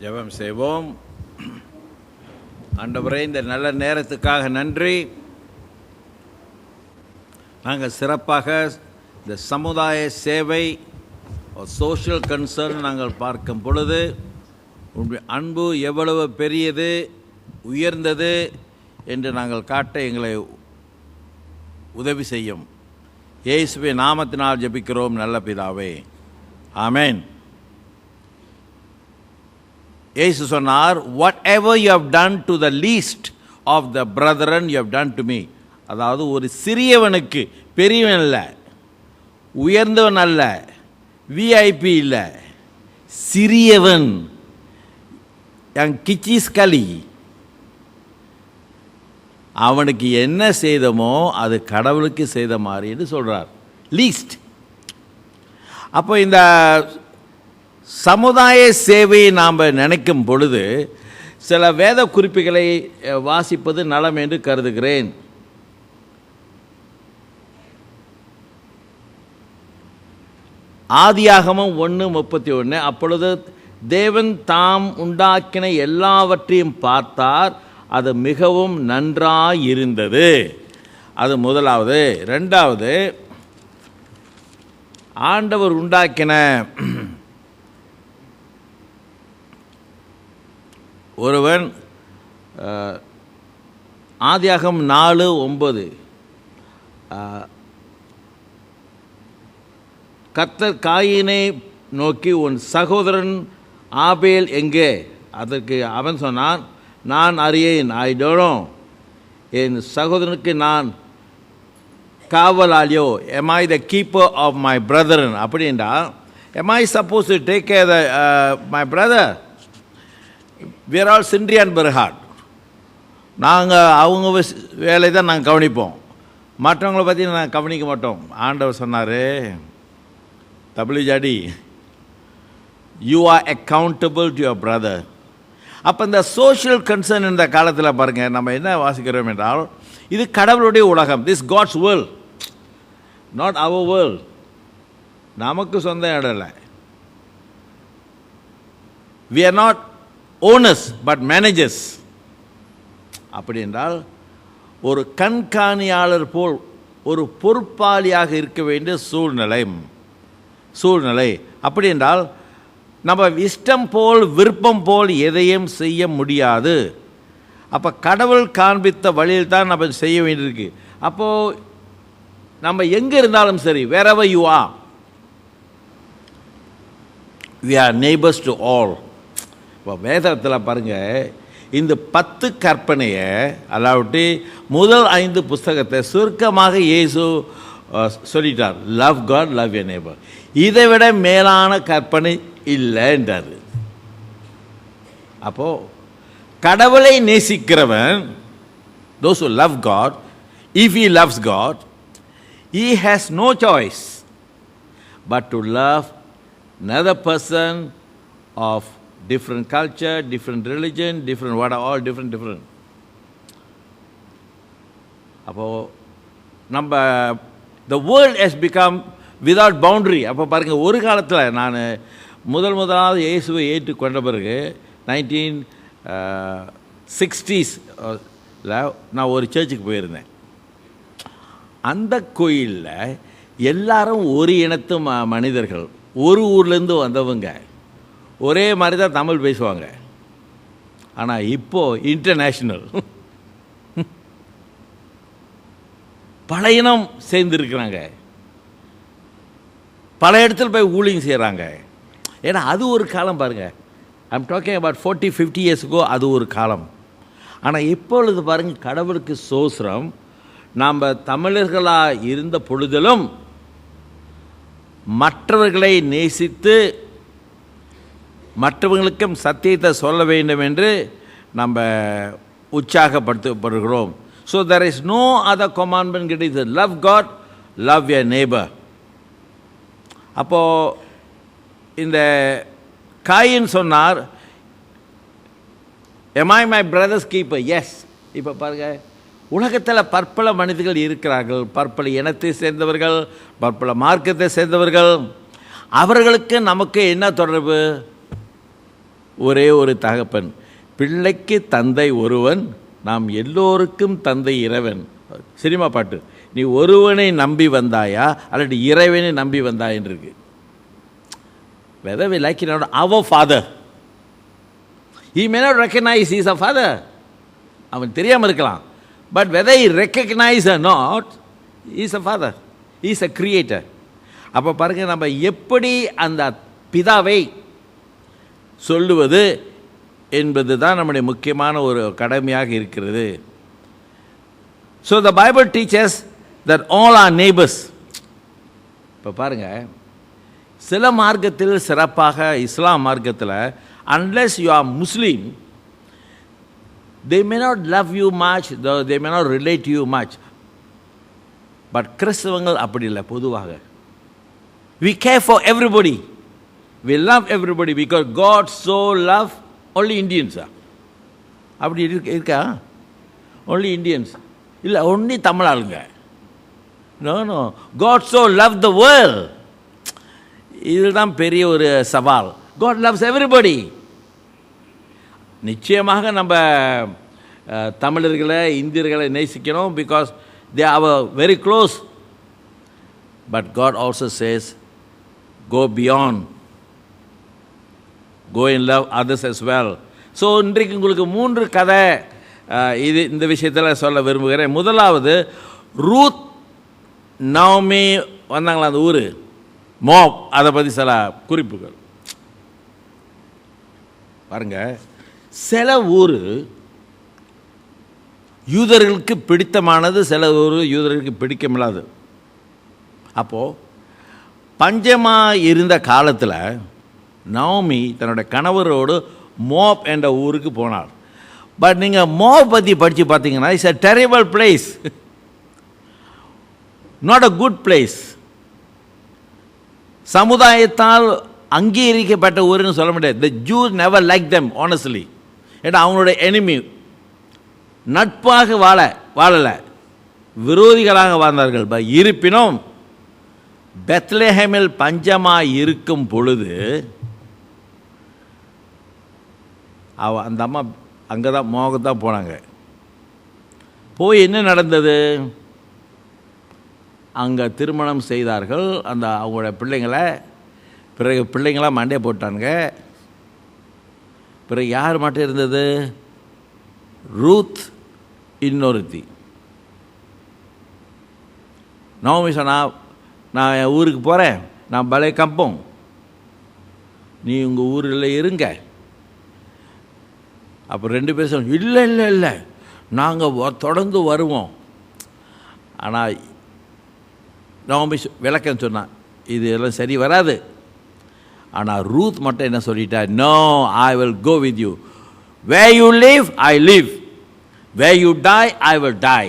ஜெபம் செய்வோம். ஆண்டவரே, இந்த நல்ல நேரத்துக்காக நன்றி. நாங்கள் சிறப்பாக இந்த சமுதாய சேவை, சோஷியல் கன்சர்ன் நாங்கள் பார்க்கும் பொழுது உங்களுடைய அன்பு எவ்வளவு பெரியது, உயர்ந்தது என்று நாங்கள் காட்ட எங்களை உதவி செய்யும். இயேசுவின் நாமத்தினால் ஜெபிக்கிறோம் நல்ல பிதாவே, ஆமென். இயேசு சொன்னார், whatever you have done to the least of the brethren you have done to me. அதாவது ஒரு சிறியவனுக்கு, பெரியவன் இல்லை, உயர்ந்தவன் அல்ல, விஐபி இல்லை, சிறியவன், என் கிச்சிஸ் களி, அவனுக்கு என்ன செய்தமோ அது கடவுளுக்கு செய்த மாதிரி என்று சொல்கிறார். லீஸ்ட். அப்போ இந்த சமுதாய சேவையை நாம் நினைக்கும் பொழுது சில வேத குறிப்புகளை வாசிப்பது நலம் என்று கருதுகிறேன். ஆதியாகமம் 1:31, அப்பொழுது தேவன் தாம் உண்டாக்கின எல்லாவற்றையும் பார்த்தார், அது மிகவும் நன்றாயிருந்தது. அது முதலாவது. ரெண்டாவது, ஆண்டவர் உண்டாக்கின ஒருவன், ஆதியாகமம் 4:9, கர்த்தர் காயினை நோக்கி, உன் சகோதரன் ஆபேல் எங்கே? அதற்கு அவன் சொன்னான், நான் அறியேன், ஐ டோன்ட் நோ. என் சகோதரனுக்கு நான் காவலாளியோ? Am I the keeper of my brethren? அப்படின்றா, am I suppose to take care my brother? we are all Sindri and Berhad. நாங்கள் அவங்க வேலை தான் நாங்கள் கவனிப்போம், மற்றவங்கள பற்றி நாங்கள் கவனிக்க மாட்டோம். ஆண்டவர் சொன்னார், தபிலிஜாடி, you are accountable to your brother. அப்போ இந்த சோஷியல் கன்சர்ன் இந்த காலத்தில் பாருங்கள், நம்ம என்ன வாசிக்கிறோம் என்றால், இது கடவுளுடைய உலகம். This God's world, not our world. நமக்கு சொந்த இடம் இல்லை. we are not owners but managers. அப்படி என்றால் ஒரு கண்காணியாளர் போல் ஒரு பொறுப்பாளியாக இருக்க வேண்டிய சூழ்நிலை. அப்படி என்றால் நம்ம இஷ்டம் போல், விருப்பம் போல் எதையும் செய்ய முடியாது. அப்போ கடவுள் காண்பித்த வழியில் தான் நம்ம செய்ய வேண்டியிருக்கு. அப்போது நம்ம எங்கே இருந்தாலும் சரி, wherever you are, we are neighbors to all. இப்போ வேதத்தில் பாருங்கள், இந்த 10 கற்பனையை, அதாவது முதல் 5 புஸ்தகத்தை சுருக்கமாக இயேசு சொல்லிட்டார். Love God, love your neighbour. இதை விட மேலான கற்பனை இல்லை என்றார். அப்போது கடவுளை நேசிக்கிறவன், those who love God, if he loves God, he has no choice but to love another person of different culture, different religion, different what are all different. அப்போது நம்ம the world has become without boundary. அப்போ பாருங்கள், ஒரு காலத்தில் நான் முதலாவது இயேசுவை ஏற்றுக்கொண்ட பிறகு 1960s நான் ஒரு சர்ச்சுக்கு போயிருந்தேன். அந்த கோயிலில் எல்லாரும் ஒரு இனத்து மனிதர்கள், ஒரு ஊர்லேருந்து வந்தவங்க, ஒரே மாதிரி தான் தமிழ் பேசுவாங்க. ஆனால் இப்போது இன்டர்நேஷ்னல், பல இனம் சேர்ந்துருக்குறாங்க, பல இடத்துல போய் ஊழியம் செய்கிறாங்க. ஏன்னா அது ஒரு காலம் பாருங்கள். I'm talking about 40-50 years ago. அது ஒரு காலம். ஆனால் இப்பொழுது பாருங்கள், கடவுளுக்கு சோஸ்ரம், நாம் தமிழர்களாக இருந்த பொழுதிலும் மற்றவர்களை நேசித்து மற்றவங்களுக்கும் சத்தியத்தை சொல்ல வேண்டும் என்று நம்ம உற்சாகப்படுத்தப்படுகிறோம். So there is no other commandment. It is love God, love your neighbor. அப்போது இந்த காயின் சொன்னார், am I my brother's keeper? Yes. இப்போ பாருங்கள், உலகத்தில் பற்பல மனிதர்கள் இருக்கிறார்கள், பற்பல இனத்தை சேர்ந்தவர்கள், பற்பல மார்க்கத்தை சேர்ந்தவர்கள். அவர்களுக்கு நமக்கு என்ன தொடர்பு? ஒரே ஒரு தகப்பன். பிள்ளைக்கு தந்தை ஒருவன், நாம் எல்லோருக்கும் தந்தை இறைவன். சினிமா பாட்டு. நீ ஒருவனை நம்பி வந்தாயா அல்லது இறைவனை நம்பி வந்தாயின்னு இருக்கு. whether we like it or not, our father, he may not recognize he is a father. அவன் தெரியாமல் இருக்கலாம். But whether he recognize or not, he is a father. He is a creator. அப்போ பாருங்க, நம்ம எப்படி அந்த பிதாவை சொல்லுவது என்பது தான் நம்முடைய முக்கியமான ஒரு கடமையாக இருக்கிறது. So the Bible teaches that all our neighbors. இப்போ பாருங்க, சில மார்க்கத்தில், சிறப்பாக இஸ்லாம் மார்க்கத்தில், unless you are Muslim, they may not love you much, they may not relate to you much. But கிறிஸ்தவங்கள் அப்படி இல்லை. பொதுவாக we care for everybody, we love everybody because God so loved only Indians. அப்படி இருக்கா? only Indians இல்லை, only Tamil ஆளுங்க. no, God so loved the world. இதுதான் பெரிய ஒரு சவால். God loves everybody. நிச்சயமாக நம்ம தமிழர்களை, இந்தியர்களை நேசிக்கணும், because they are very close. But God also says, go beyond, go and love others as well. So இன்றைக்கு உங்களுக்கு 3 கதை இந்த விஷயத்தில் சொல்ல விரும்புகிறேன். முதலாவது, ரூத் நவமி வந்தாங்களா அந்த ஊர் மோப், அதை பற்றி சில குறிப்புகள் பாருங்க. சில ஊர் யூதர்களுக்கு பிடித்தமானது, சில ஊர் யூதர்களுக்கு பிடிக்கமில்லாது. அப்போது பஞ்சமாக இருந்த காலத்தில் நவமி தன்னுடைய கணவரோடு மோப் என்ற ஊருக்கு போனார். பட் நீங்கள் மோப் பற்றி படித்து பார்த்தீங்கன்னா, it's a terrible place, not a good place. சமுதாயத்தால் அங்கீகரிக்கப்பட்ட ஊருன்னு சொல்ல முடியாது. The Jews never liked them, honestly. ஏன்னா அவங்களுடைய எனிமி, நட்பாக வாழலை, விரோதிகளாக வாழ்ந்தார்கள். இருப்பினும் பெத்லஹேமில் பஞ்சமாக இருக்கும் பொழுது அந்த அம்மா அங்கே தான் மோகத்தான் போனாங்க. போய் என்ன நடந்தது? அங்கே திருமணம் செய்தார்கள் அந்த அவங்களோட பிள்ளைங்களை. பிறகு பிள்ளைங்களாம் மண்டே போட்டானுங்க. பிறகு யார் மட்டும் இருந்தது? ரூத், இன்னொருத்தி. நவமி சொன்னா, நான் என் ஊருக்கு போகிறேன், நான் பலே கம்போம், நீ உங்கள் ஊரில் இருங்க. அப்போ 2 பேர் சொன்ன, இல்லை இல்லை இல்லை, நாங்கள் தொடர்ந்து வருவோம். ஆனால் நவமி விளக்கம் சொன்னான், இது எல்லாம் சரி வராது. ஆனால் ரூத் மட்டும் என்ன சொல்லிட்டா, no, I will go with you. Where you live I live, where you die I will die,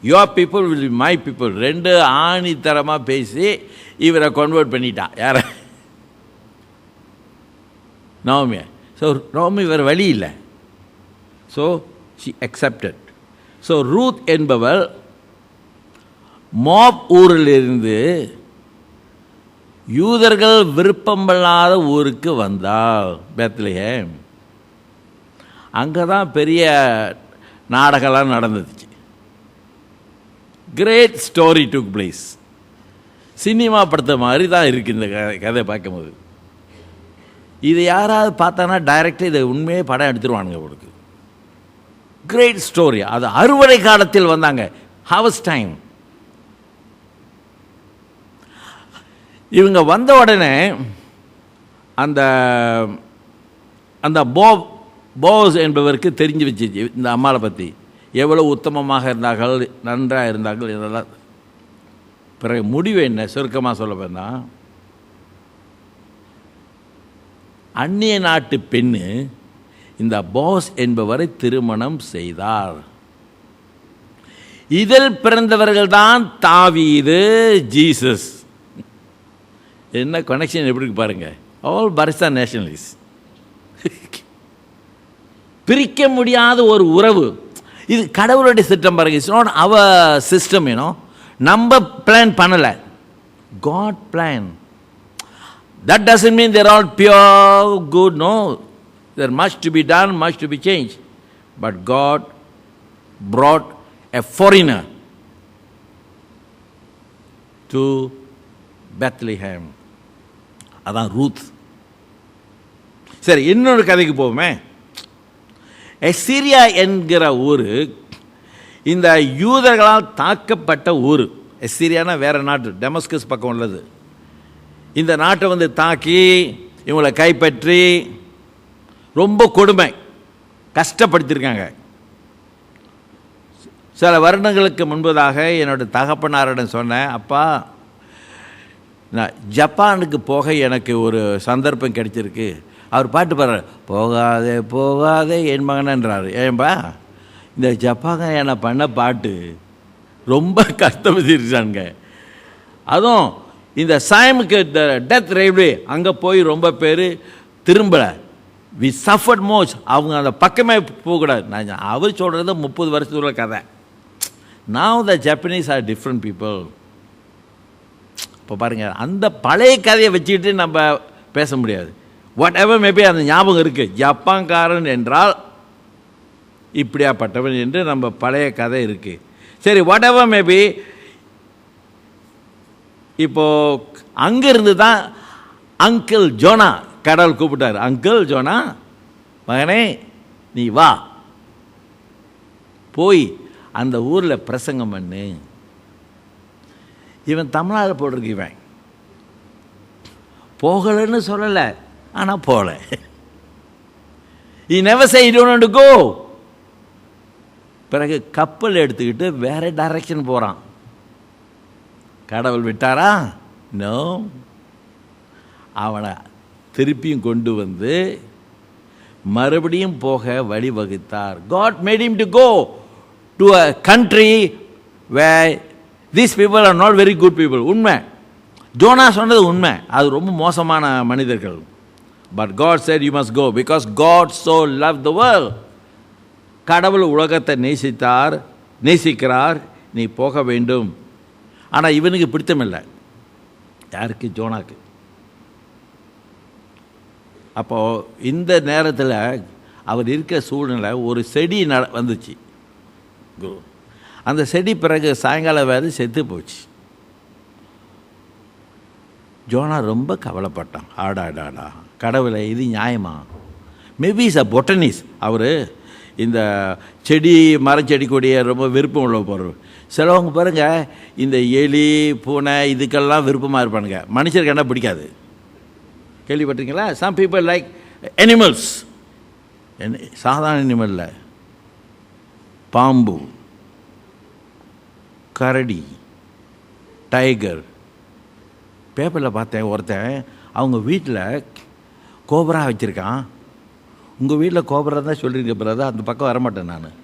your people will be my people. 2 ஆணித்தரமாக பேசி இவரை கன்வெர்ட் பண்ணிட்டான். யார? நவமியா. ஸோ நவமி வேறு வழி இல்லை. So she accepted. So Ruth என்பவள் மோப் ஊரிலிருந்து யூதர்கள் விருப்பமில்லாத ஊருக்கு வந்தால், பெத்லஹேம். அங்கே தான் பெரிய நாடகம்லாம் நடந்துச்சு. Great story took place. Cinema படத்தை மாதிரி தான் இருக்குது இந்த கதை பார்க்கும்போது. இதை யாராவது பார்த்தானா டைரக்டாக இதை உண்மையே படம் எடுத்துருவானுங்க உங்களுக்கு. Great story. அது அறுவடை காலத்தில் வந்தாங்க, ஹார்வெஸ்ட் டைம். இவங்க வந்த உடனே அந்த அந்த போஸ் என்பவருக்கு தெரிஞ்சு வச்சிச்சு இந்த அம்மாவை பற்றி, எவ்வளோ உத்தமமாக இருந்தார்கள், நன்றாக இருந்தார்கள், இதெல்லாம். பிறகு முடிவு என்ன? சுருக்கமாக சொல்ல போனால், அந்நிய நாட்டு பெண்ணு இந்த போஸ் என்பவரை திருமணம் செய்தார். இதில் பிறந்தவர்கள் தான் தாவீது, ஜீசஸ். என்ன கனெக்ஷன் எப்படி இருக்கு பாருங்க. ஆல் பரிசா நேஷனலிஸ்ட். பிரிக்க முடியாத ஒரு உறவு. இது கடவுளுடைய சிஸ்டம் பாருங்க. It's not our system. நம்ம பிளான் பண்ணலை, God plan. That doesn't mean there all pure good. No, There much to be done, much to be changed. But God brought a foreigner to Bethlehem. அதான் Ruth. சரி, இன்னொரு கதைக்கு போவோமே. எசிரியா என்கிற ஊர் இந்த யூதர்களால் தாக்கப்பட்ட ஊர். எசிரியானா வேறு நாட்டு, டெமஸ்கஸ் பக்கம் உள்ளது. இந்த நாட்டை வந்து தாக்கி இவங்களை கைப்பற்றி ரொம்ப கொடுமை கஷ்டப்படுத்தியிருக்காங்க. சில வருடங்களுக்கு முன்பதாக என்னோடய தகப்பனாரிடம் சொன்னேன், அப்பா நான் ஜப்பானுக்கு போக எனக்கு ஒரு சந்தர்ப்பம் கிடைச்சிருக்கு. அவர் பாட்டு பாடுறார், போகாதே போகாதே என் மகனன்றார். ஏன்பா, இந்த ஜப்பாங்க என்ன பண்ண பாட்டு ரொம்ப கஷ்டப்படுத்திருச்சானுங்க. அதுவும் இந்த சாயமுக்கு டெத் ரயில்வே அங்கே போய் ரொம்ப பேர் திரும்பலை. We suffered most. அவங்க அந்த பக்கமே போகக்கூடாது. நான் அவர் சொல்கிறது 30 வருஷத்துக்குள்ள கதை. Now the Japanese are different people. இப்போ பாருங்கள், அந்த பழைய கதையை வச்சுக்கிட்டு நம்ம பேச முடியாது. வாட் எவர் மேபி அந்த ஞாபகம் இருக்குது. ஜப்பான்காரன் என்றால் இப்படியாப்பட்டவன் என்று நம்ம பழைய கதை இருக்குது. சரி, வாட் எவர் மேபி. இப்போது அங்கேருந்து தான் அங்கிள் ஜோனா கடவுள் கூப்பிட்டார். அங்கிள் ஜோனா, மகனே நீ வா, போய் அந்த ஊரில் பிரசங்கம் பண்ணு. இவன் தமிழ்நாடு போட்டிருக்கு. இவன் போகலைன்னு சொல்லலை, ஆனால் போகல. He never say you don't want to go. பிறகு கப்பல் எடுத்துக்கிட்டு வேற டைரக்ஷன் போகிறான். கடவுள் விட்டாரா? நோ. அவனை திருப்பியும் கொண்டு வந்து மறுபடியும் போக வழிவகுத்தார். God made him to go to a country where these people are not very good people. உண்மை, ஜோனா சொன்னது உண்மை. அது ரொம்ப மோசமான மனிதர்கள். But God said you must go because God so loved the world. கடவுள் உலகத்தை நேசிக்கிறார், நீ போக வேண்டும். ஆனால் இவனுக்கு பிடித்தமில்லை. யாருக்கு? ஜோனாக்கு. அப்போது இந்த நேரத்தில் அவர் இருக்கிற சூழ்நிலை, ஒரு செடி வந்துச்சு. அந்த செடி பிறகு சாயங்காலம் வேறு செத்து போச்சு. ஜோனா ரொம்ப கவலைப்பட்டான். ஆடாடாடா கடவுளை, இது நியாயமா? Maybe is a பொட்டனிஸ். அவர் இந்த செடி மரச்செடி கொடியை ரொம்ப விருப்பம் உள்ள போகிறவர். சிலவங்க பாருங்கள், இந்த எலி பூனை இதுக்கெல்லாம் விருப்பமாக இருப்பானுங்க. மனுஷருக்கு என்ன பிடிக்காது, கேள்விப்பட்டிருக்கீங்களா? Some people like animals. சாதாரண அனிமலில் பாம்பு, கரடி, டைகர். பேப்பரில் பார்த்தேன், ஒருத்தன் அவங்க வீட்டில் கோபரா வச்சுருக்கான். உங்கள் வீட்டில் கோபரா தான் சொல்லியிருக்க பிறகு அந்த பக்கம் வரமாட்டேன் நான்.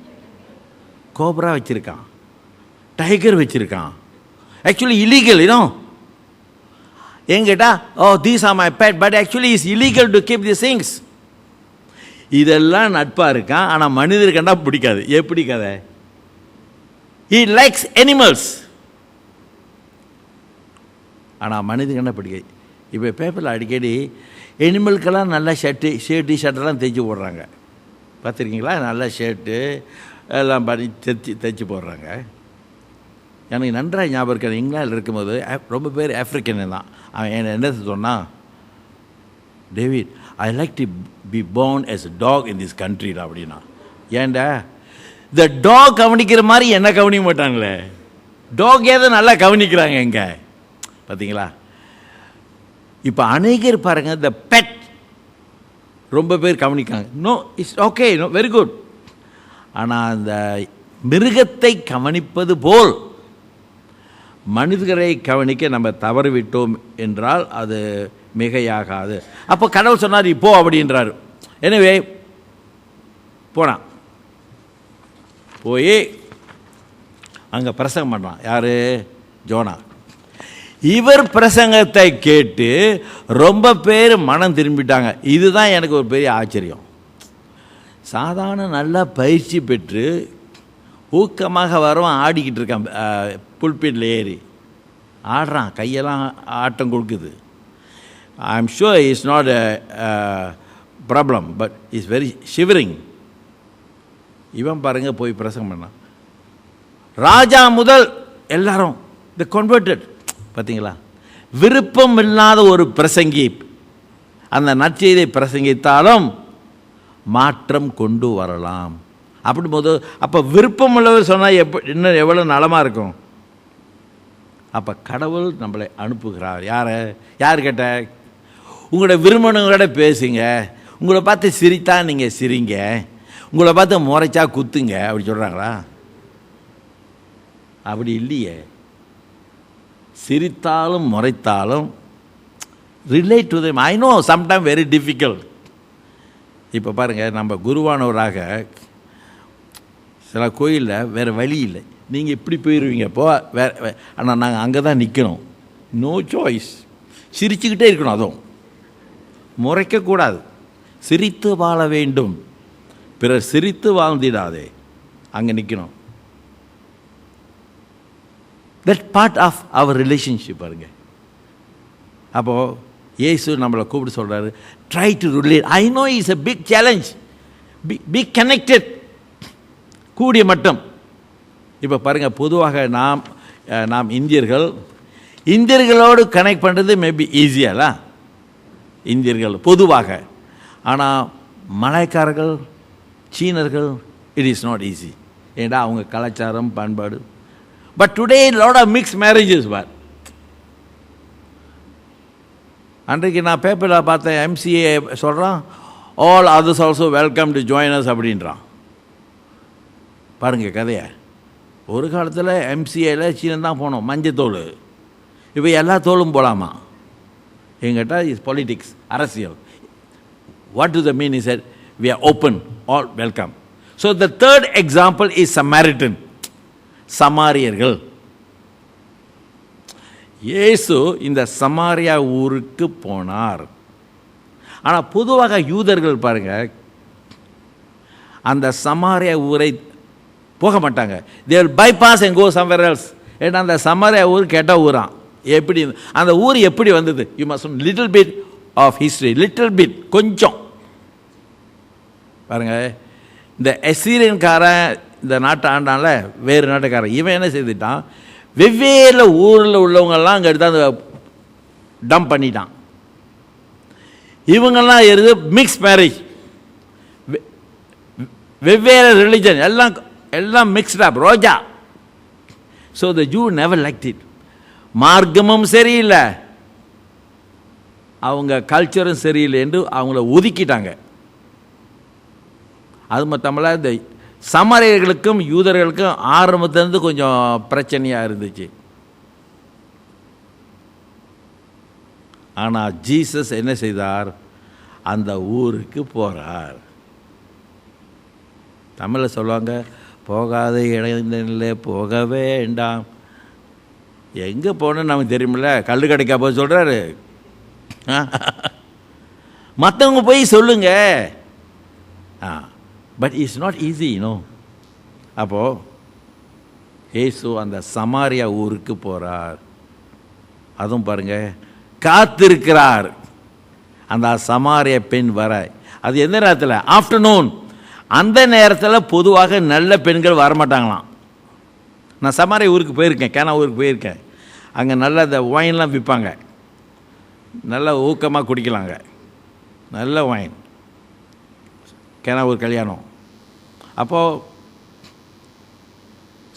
கோபரா வச்சுருக்கான், டைகர் வச்சுருக்கான். Actually illegal. என்கிட்டா, oh these are my pet, but actually is illegal to keep these things. இதெல்லாம் நட்பாக இருக்கான், ஆனால் மனிதருக்கண்டா பிடிக்காது. எப்படி கதை? He likes animals. ஆனால் மனிதனுக்கு பிடிக்காது. இப்போ பேப்பரில் அடிக்கடி அனிமலுக்கெல்லாம் நல்லா ஷர்ட்டு ஷர்ட்டெல்லாம் தைச்சி போடுறாங்க. பார்த்துருக்கீங்களா? நல்ல ஷர்ட்டு எல்லாம் பண்ணி தைச்சி போடுறாங்க. எனக்கு நன்றாக ஞாபகம் இருக்கு, இங்கிலாந்தில் இருக்கும்போது ரொம்ப பேர் ஆஃப்ரிக்கன் தான். அவன் என்ன சொன்னான், David I like to be born as a dog in this country அப்படின்னா. ஏன்டா, இந்த டாக் கவனிக்கிற மாதிரி என்ன கவனிக்க மாட்டாங்களே. டாக் ஏதோ நல்லா கவனிக்கிறாங்க எங்கே, பார்த்தீங்களா? இப்போ அநேகர் பாருங்கள், இந்த பெட் ரொம்ப பேர் கவனிக்காங்க. No, it's okay, no, very good. ஆனால் அந்த மிருகத்தை கவனிப்பது போல் மனிதரை கவனிக்க நம்ம தவறிவிட்டோம் என்றால் அது மிகையாகாது. அப்போ கடவுள் சொன்னார் இப்போ அப்படின்றாரு. எனவே போனான், போய் அங்கே பிரசங்கம் பண்ணுறான். யார்? ஜோனா. இவர் பிரசங்கத்தை கேட்டு ரொம்ப பேர் மனம் திரும்பிட்டாங்க. இதுதான் எனக்கு ஒரு பெரிய ஆச்சரியம். சாதாரண நல்லா பயிற்சி பெற்று ஊக்கமாக வரவன் ஆடிக்கிட்டு இருக்கான், புல்பீட்டில் ஏறி ஆடுறான், கையெல்லாம் ஆட்டம் கொடுக்குது. I am sure is not problem, but is very shivering. இவன் பாருங்க போய் பிரசங்கம் பண்ணான். ராஜா முதல் எல்லாரும் தி கன்வெர்ட்டட். பார்த்தீங்களா, விருப்பம் இல்லாத ஒரு பிரசங்கி அந்த நற்செய்தியை பிரசங்கித்தாலும் மாற்றம் கொண்டு வரலாம். அப்படி போது அப்போ விருப்பம் உள்ளவர் சொன்னால் இன்னும் எவ்வளோ நலமாக இருக்கும். அப்போ கடவுள் நம்மளை அனுப்புகிறார். யார் கேட்ட? உங்களோட விரும்பினவங்களோட பேசுங்க, உங்களை பார்த்து சிரித்தா நீங்கள் சிரிங்க, உங்களை பார்த்து முறைச்சா குத்துங்க, அப்படி சொல்கிறாங்களா? அப்படி இல்லையே. சிரித்தாலும் முறைத்தாலும் relate to them. I know sometime very difficult. இப்போ பாருங்கள், நம்ம குருவானவராக சில கோயிலில் வேறு வழி இல்லை, நீங்கள் இப்படி போயிடுவீங்க இப்போ ஆனால் நாங்கள் அங்கே தான் நிற்கணும். No choice. சிரிச்சுக்கிட்டே இருக்கணும், அதுவும் முறைக்கக்கூடாது. சிரித்து வாழ வேண்டும், பிறர் சிரித்து வாழ்ந்திடாதே, அங்கே நிற்கணும். That part of our relationship பாருங்க. அப்போது இயேசு நம்மளை கூப்பிட்டு சொல்கிறாரு, try to relate. I know is a big challenge. Be connected. கூடிய மட்டும். இப்போ பாருங்கள், பொதுவாக நாம் இந்தியர்களோடு கனெக்ட் பண்ணுறது மேபி ஈஸியால இந்தியர்கள் பொதுவாக. ஆனால் மலாய்க்காரர்கள், சீனர்கள், இட் இஸ் நாட் ஈஸி. ஏன்னா அவங்க கலாச்சாரம், பண்பாடு. But today lot of mix marriages பார். அன்றைக்கு நான் பேப்பரில் பார்த்தேன், எம்சிஏ சொல்கிறான், all others also welcome to join us அப்படின்றான். பாருங்கள் கதையை. ஒரு காலத்தில் எம்சிஏல சீனம் தான் போனோம், மஞ்சத்தோல். இப்போ எல்லா தோலும் போகலாமா? எங்கிட்ட இஸ் பாலிட்டிக்ஸ், அரசியல். What to the mean is that we are open, all welcome. So the third example is Samaritan, சமாரியர்கள். இயேசு இந்த சமாரியா ஊருக்கு போனார். ஆனால் பொதுவாக யூதர்கள் பாருங்கள், அந்த சமாரியா ஊரை போக மாட்டாங்க. They will bypass and go somewhere else. ஏன்னா அந்த சமாரியா ஊர் கெட்ட ஊரான். எப்படி அந்த ஊர் எப்படி வந்தது? You must little bit of history, little bit, கொஞ்சம் பாருங்க. இந்த அசீரியன்காரன் இந்த நாட்டை ஆண்டான்ல, வேறு நாட்டுக்காரன், இவன் என்ன செய்துட்டான், வெவ்வேறு ஊரில் உள்ளவங்கெல்லாம் அங்கே எடுத்து அந்த டம்ப் பண்ணிட்டான். இவங்கெல்லாம் எது மிக்ஸ் மேரேஜ், வெவ்வேறு ரிலிஜன், எல்லாம் மிக்ஸ்ட் அப், ரோஜா. So the Jew never liked it. மார்க்கமும் சரியில்லை, அவங்க கல்ச்சரும் சரியில்லை என்று அவங்கள ஒதுக்கிட்டாங்க. அது மொத்தமில்ல, இந்த சமாரியர்களுக்கும் யூதர்களுக்கும் ஆரம்பத்திலேருந்து கொஞ்சம் பிரச்சனையாக இருந்துச்சு. ஆனால் ஜீசஸ் என்ன செய்தார்? அந்த ஊருக்கு போகிறார். தமிழில் சொல்லுவாங்க, போகாத இடங்களில் போக வேண்டாம். எங்கே போனோன்னு நமக்கு தெரியுமில்ல. கல் கிடைக்கா போய் சொல்கிறாரு. மற்றவங்க போய் சொல்லுங்க. But it's not easy, no. அப்போது இயேசு அந்த சமாரியா ஊருக்கு போகிறார். அதுவும் பாருங்கள், காத்திருக்கிறார் அந்த சமாரிய பெண் வர. அது எந்த நேரத்தில்? ஆஃப்டர்நூன். அந்த நேரத்தில் பொதுவாக நல்ல பெண்கள் வரமாட்டாங்களாம். நான் சமாரிய ஊருக்கு போயிருக்கேன், கேனா ஊருக்கு போயிருக்கேன். அங்கே நல்ல இந்த ஒயின்லாம் விற்பாங்க, நல்ல ஊக்கமாக குடிக்கலாங்க, நல்ல ஒயின். கேனா ஊர் கல்யாணம். அப்போது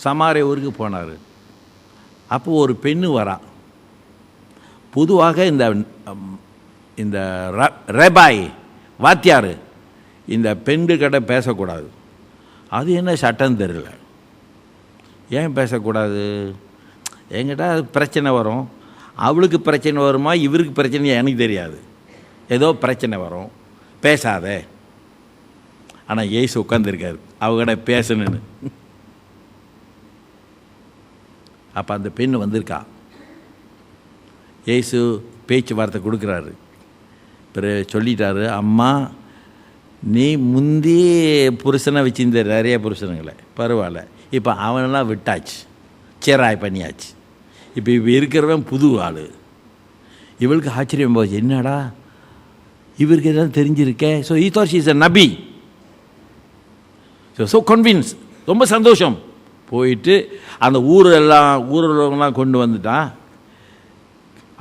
சமாரிய ஊருக்கு போனார். அப்போது ஒரு பெண்ணு வரா. பொதுவாக இந்த ரேபாய் வாத்தியார் இந்த பெண்கிட்ட பேசக்கூடாது. அது என்ன சட்டம் தெரியல. ஏன் பேசக்கூடாது? என்கிட்ட அது பிரச்சனை வரும். அவளுக்கு பிரச்சனை வருமா, இவருக்கு பிரச்சனை எனக்கு தெரியாது. ஏதோ பிரச்சனை வரும், பேசாத. ஆனால் இயேசு உட்காந்துருக்காரு அவகிட்ட பேசணுன்னு. அப்போ அந்த பெண் வந்திருக்கா. இயேசு பேச்சுவார்த்தை கொடுக்குறாரு. பிறகு சொல்லிட்டாரு, அம்மா நீ முந்தி புருஷனை வச்சிருந்த நிறைய புருஷனுங்களை, பரவாயில்ல, இப்போ அவனெல்லாம் விட்டாச்சு, சேராய் பண்ணியாச்சு. இப்போ இருக்கிறவன் புது ஆள். இவளுக்கு ஆச்சரியம் போச்சு, என்னடா இவருக்கு எதாவது தெரிஞ்சிருக்கே. So he thought she is a நபி. ஸோ கன்வின்ஸ், ரொம்ப சந்தோஷம். போயிட்டு அந்த ஊரெல்லாம் கொண்டு வந்துட்டான்.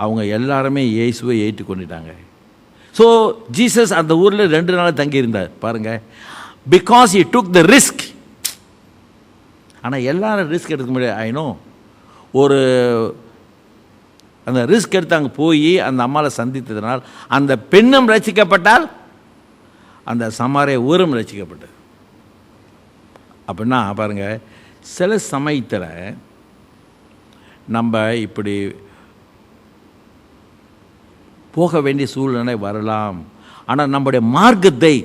அவங்க எல்லாருமே இயேசுவை ஏற்றுக்கொண்டுட்டாங்க. ஸோ ஜீசஸ் அந்த ஊரில் 2 நாள் தங்கியிருந்தார் பாருங்கள். Because he took the risk. ஆனால் எல்லாரும் ரிஸ்க் எடுக்க முடியாது. ஐநோ ஒரு அந்த ரிஸ்க் எடுத்து அங்கே போய் அந்த அம்மாவை சந்தித்ததுனால் அந்த பெண்ணும் ரசிக்கப்பட்டால், அந்த சமாரிய ஊரும் ரசிக்கப்பட்டது. அப்படின்னா பாருங்கள், சில சமயத்தில் நம்ம இப்படி போக வேண்டிய சூழ்நிலை வரலாம். ஆனால் நம்முடைய மார்க்கத்தை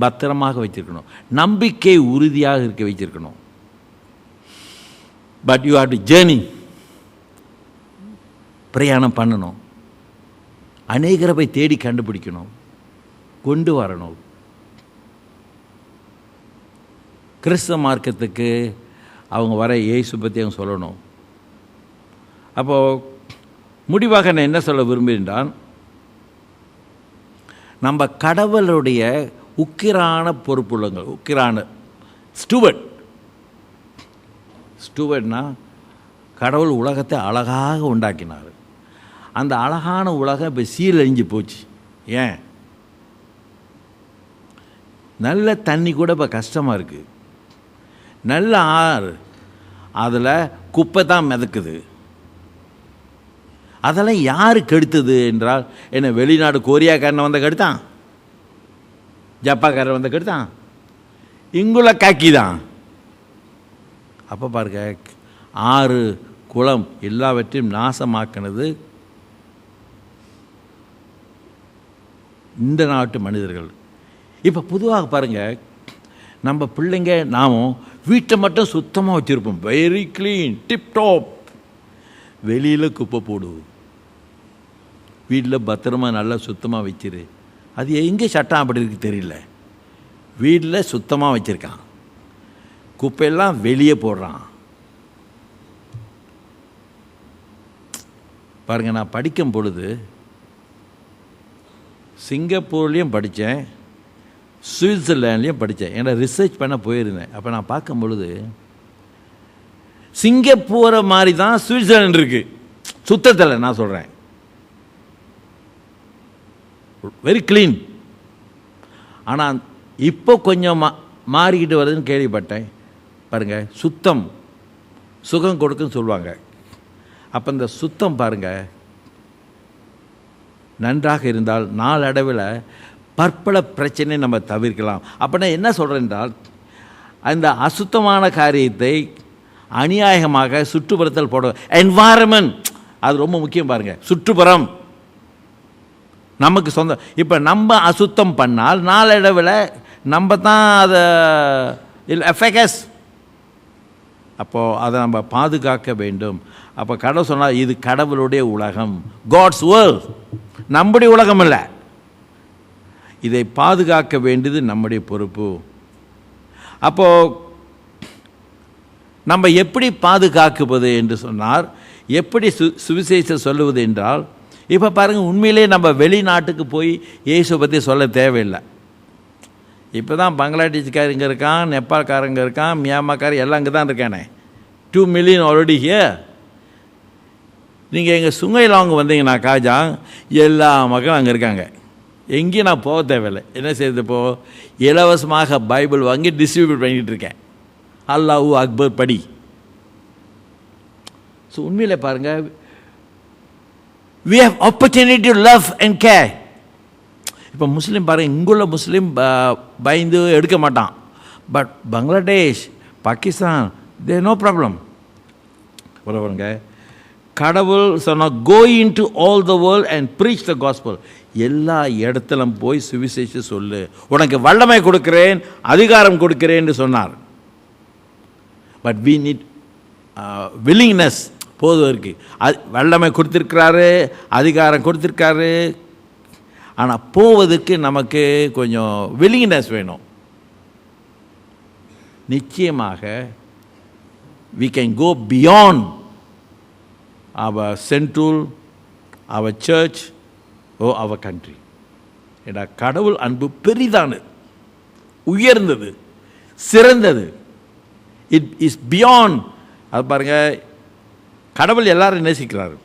பத்திரமாக வச்சிருக்கணும், நம்பிக்கை உறுதியாக இருக்க வச்சிருக்கணும். But you have to journey, பிரயாணம் பண்ணணும், அநேகரை போய் தேடி கண்டுபிடிக்கணும், கொண்டு வரணும். கிறிஸ்தவ மார்க்கத்துக்கு அவங்க வர இயேசு பற்றி அவங்க சொல்லணும். அப்போது முடிவாக நான் என்ன சொல்ல விரும்புகின்றான், நம்ம கடவுளுடைய உக்கிரான பொறுப்புள்ளங்கள், உக்கிரான ஸ்டூவர்ட்னா கடவுள் உலகத்தை அழகாக உண்டாக்கினார். அந்த அழகான உலகம் இப்போ சீரழிஞ்சு போச்சு. ஏன்? நல்ல தண்ணி கூட இப்போ கஷ்டமாக இருக்குது. நல்ல ஆறு, அதில் குப்பை தான் மிதக்குது. அதெல்லாம் யார் கெடுத்தது என்றால், என்ன வெளிநாடு கொரியாக்காரனை வந்த கெடுத்தான், ஜப்பாக்காரன் வந்த கெடுத்தான், இங்குள்ள காக்கி தான். அப்போ பாருங்க, ஆறு குளம் எல்லாவற்றையும் நாசமாக்கினது இந்த நாட்டு மனிதர்கள். இப்போ பொதுவாக பாருங்கள், நம்ம பிள்ளைங்க நாமும் வீட்டை மட்டும் சுத்தமாக வச்சுருப்போம், வெரி க்ளீன், டிப்டாப். வெளியில் குப்பை போடு, வீட்டில் பத்திரமா நல்லா சுத்தமாக வச்சிரு. அது எங்கே சட்டம் அப்படி இருக்கு தெரியல. வீட்டில் சுத்தமாக வச்சுருக்கான், குப்பையெல்லாம் வெளியே போடுறான். பாருங்கள், நான் படிக்கும் பொழுது சிங்கப்பூர்லேயும் படித்தேன், சுவிட்சர்லாண்ட்லேயும் படித்தேன். ஏன்னா ரிசர்ச் பண்ண போயிருந்தேன். அப்போ நான் பார்க்கும் பொழுது சிங்கப்பூரை மாதிரி தான் சுவிட்சர்லாண்ட் இருக்குது சுத்தத்தில். நான் சொல்கிறேன், வெரி க்ளீன். ஆனால் இப்போ கொஞ்சம் மாறிக்கிட்டு வருதுன்னு கேள்விப்பட்டேன். பாருங்கள், சுத்தம் சுகம் கொடுக்குன்னு சொல்லுவாங்க. அப்போ இந்த சுத்தம் பாருங்கள் நன்றாக இருந்தால் நாளடைவில் பற்பல பிரச்சனை நம்ம தவிர்க்கலாம். அப்படின்னா என்ன சொல்கிறேன் என்றால், அந்த அசுத்தமான காரியத்தை அநியாயமாக சுற்றுப்புறத்தில் போட, என்வாயரன்மெண்ட் அது ரொம்ப முக்கியம். பாருங்கள், சுற்றுப்புறம் நமக்கு சொந்தம். இப்போ நம்ம அசுத்தம் பண்ணால் நாளடைவில் நம்ம தான் அதை எஃபெக்ட்ஸ். அப்போது அதை நம்ம பாதுகாக்க வேண்டும். அப்போ கடவுள் சொன்னால், இது கடவுளுடைய உலகம், காட்ஸ் வேர்ல்ட், நம்முடைய உலகம் இல்லை. இதை பாதுகாக்க வேண்டியது நம்முடைய பொறுப்பு. அப்போது நம்ம எப்படி பாதுகாக்குவது என்று சொன்னார், எப்படி சுவிசேஷம் சொல்லுவது என்றால், இப்போ பாருங்கள், உண்மையிலே நம்ம வெளிநாட்டுக்கு போய் இயேசு பற்றி சொல்ல தேவையில்லை. இப்போ தான் பங்களாதேஷ்கார் இங்கே இருக்கான், நேபாளக்காரங்க இருக்கான், மியான்மர்கார் எல்லாம் இங்கே தான் இருக்கானே. 2 million ஆல்ரெடி ஹியர். நீங்கள் எங்கள் சுங்கைலாங்க வந்தீங்கன்னா காஜாங், எல்லா மக்களும் அங்கே இருக்காங்க. எங்கேயும் நான் போக தேவையில்லை. என்ன செய்யுது, இப்போது இலவசமாக பைபிள் வாங்கி டிஸ்ட்ரிபியூட் பண்ணிகிட்டு இருக்கேன். அல்லாஹு அக்பர் படி. ஸோ உண்மையில் பாருங்கள், we have opportunity to love and care. இப்போ முஸ்லீம் பாருங்கள், இங்குள்ள முஸ்லீம் பயந்து எடுக்க மாட்டான். But Bangladesh, Pakistan, there no problem. வரவங்க கடவுள் சொன்னால், go into all the world and preach the gospel. எல்லா இடத்திலும் போய் சுவிசேஷம் சொல்லு, உனக்கு வல்லமை கொடுக்கிறேன், அதிகாரம் கொடுக்கிறேன் என்று சொன்னார். But we need willingness. போதுவதற்கு வல்லமை கொடுத்துருக்கிறாரு, அதிகாரம் கொடுத்துருக்காரு. ஆனால் போவதற்கு நமக்கு கொஞ்சம் willingness வேணும். நிச்சயமாக we can go beyond our central, our church or our country. ஏடா கடவுள் அன்பு பெரிதானது, உயர்ந்தது, சிறந்தது. It is beyond. அது பாருங்கள், கடவுள் எல்லாரும் நேசிக்கிறாரு.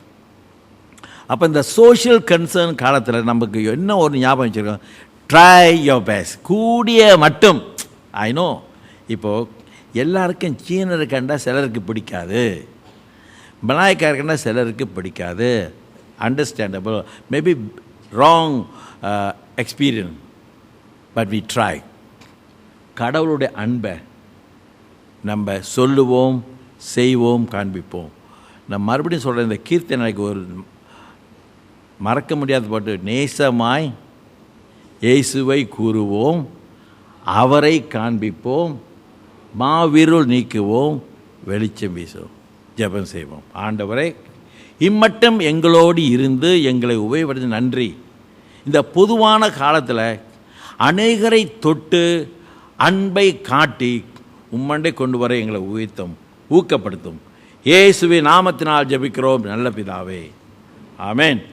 அப்போ இந்த சோஷியல் கன்சர்ன் காலத்தில் நமக்கு என்ன ஒரு ஞாபகம் வச்சுருக்கோம், ட்ரை யோர் பெஸ்ட். கூடிய மட்டும். ஐ நோ இப்போது எல்லாருக்கும் சீனரை கண்டால் சிலருக்கு பிடிக்காது, மலாய்க்கார கண்டால் சிலருக்கு பிடிக்காது. Understandable, maybe wrong experience, but we try. கடவுளுடைய அன்பை நம்ம சொல்லுவோம், செய்வோம், காண்பிப்போம். நான் மறுபடியும் சொல்கிறேன், இந்த கீர்த்தனைக்கு ஒரு மறக்க முடியாத பாட்டு, நேசமாய் இயேசுவை கூறுவோம், அவரை காண்பிப்போம், மாவிருள் நீக்குவோம், வெளிச்சம் வீசுவோம். ஜெபம் செய்வோம். ஆண்டவரே, இம்மட்டும் எங்களோடு இருந்து எங்களை உபயோகப்படுத்தி நன்றி. இந்த பொதுவான காலத்தில் அநேகரை தொட்டு அன்பை காட்டி உம்மண்டை கொண்டு வர எங்களை உயர்த்தும், ஊக்கப்படுத்தும். இயேசுவின் நாமத்தினால் ஜெபிக்கிறோம் நல்ல பிதாவே, ஆமென்.